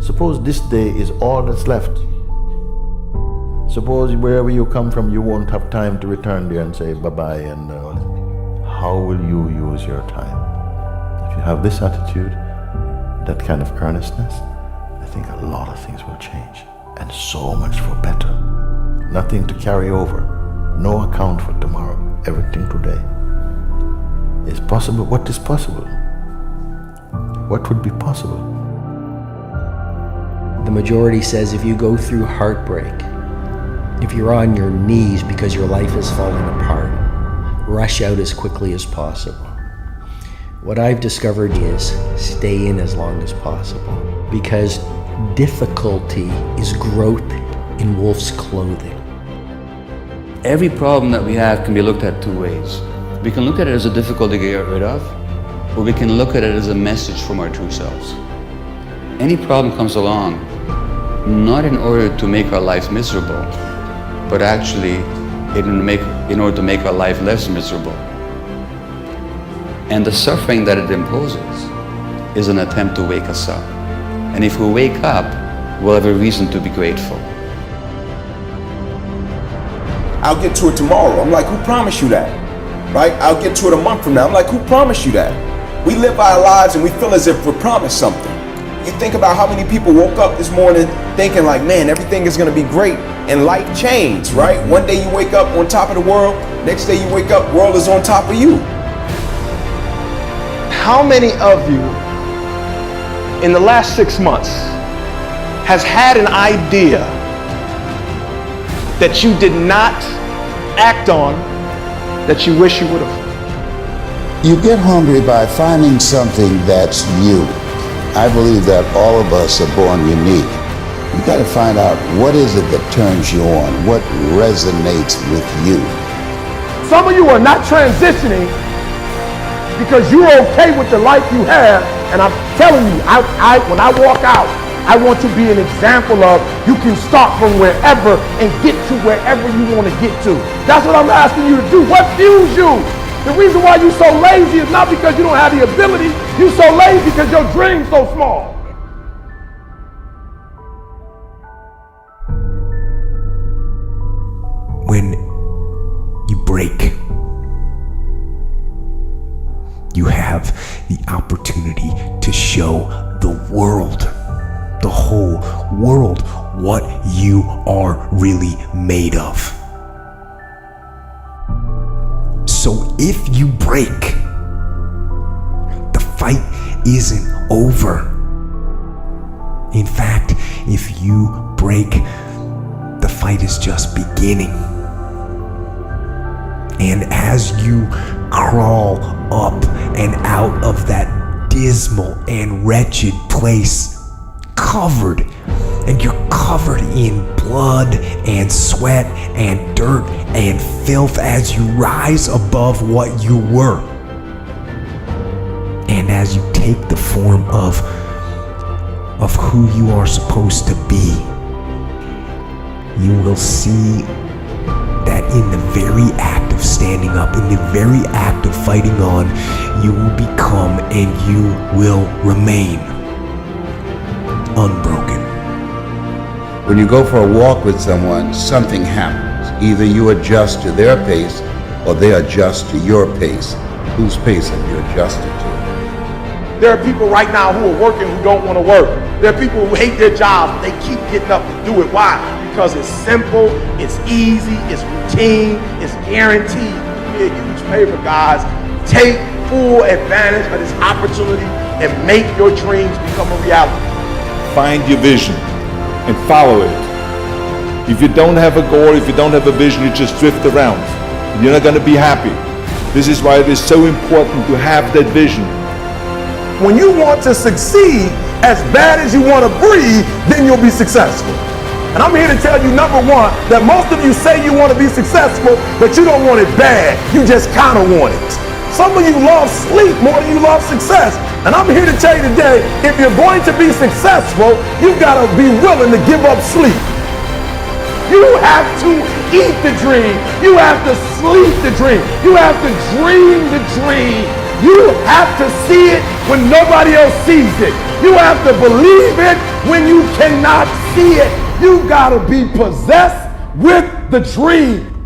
Suppose this day is all that's left. Suppose wherever you come from, you won't have time to return there and say bye-bye and how will you use your time? If you have this attitude, that kind of earnestness, I think a lot of things will change, and so much for better. Nothing to carry over, no account for tomorrow, everything today is possible. What is possible? What would be possible? The majority says if you go through heartbreak, if you're on your knees because your life is falling apart, rush out as quickly as possible. What I've discovered is stay in as long as possible, because difficulty is growth in wolf's clothing. Every problem that we have can be looked at two ways. We can look at it as a difficulty to get rid of, or we can look at it as a message from our true selves. Any problem comes along not in order to make our life miserable, but actually in order to make our life less miserable. And the suffering that it imposes is an attempt to wake us up. And if we wake up, we'll have a reason to be grateful. I'll get to it tomorrow. I'm like, who promised you that? Right? I'll get to it a month from now. I'm like, who promised you that? We live our lives and we feel as if we're promised something. You think about how many people woke up this morning thinking like, man, everything is gonna be great, and life changed, right? One day you wake up on top of the world, next day you wake up, world is on top of you. How many of you in the last 6 months has had an idea that you did not act on that you wish you would have? You get hungry by finding something that's you. I believe that all of us are born unique. You got to find out what is it that turns you on, what resonates with you. Some of you are not transitioning because you're okay with the life you have, and I'm telling you, when I walk out, I want to be an example of you can start from wherever and get to wherever you want to get to. That's what I'm asking you to do. What fuels you? The reason why you're so lazy is not because you don't have the ability. You're so lazy because your dream's so small. When you break, you have the opportunity to show the world, the whole world, what you are really made of. So if you break, the fight isn't over. In fact, if you break, the fight is just beginning. And as you crawl up and out of that dismal and wretched place, covered, and you're covered in blood and sweat and dirt and filth as you rise above what you were. And as you take the form of who you are supposed to be, you will see that in the very act of standing up, in the very act of fighting on, you will become and you will remain unbroken. When you go for a walk with someone, something happens. Either you adjust to their pace or they adjust to your pace. Whose pace have you adjusted to? There are people right now who are working who don't want to work. There are people who hate their jobs. They keep getting up to do it. Why? Because it's simple, it's easy, it's routine, it's guaranteed. You be a huge favor, guys. Take full advantage of this opportunity and make your dreams become a reality. Find your vision and follow it. If you don't have a goal, if you don't have a vision, you just drift around. You're not going to be happy. This is why it is so important to have that vision. When you want to succeed as bad as you want to breathe, then you'll be successful. And I'm here to tell you, number one, that most of you say you want to be successful, but you don't want it bad. You just kind of want it. Some of you love sleep more than you love success. And I'm here to tell you today, if you're going to be successful, you've got to be willing to give up sleep. You have to eat the dream. You have to sleep the dream. You have to dream the dream. You have to see it when nobody else sees it. You have to believe it when you cannot see it. You gotta be possessed with the dream.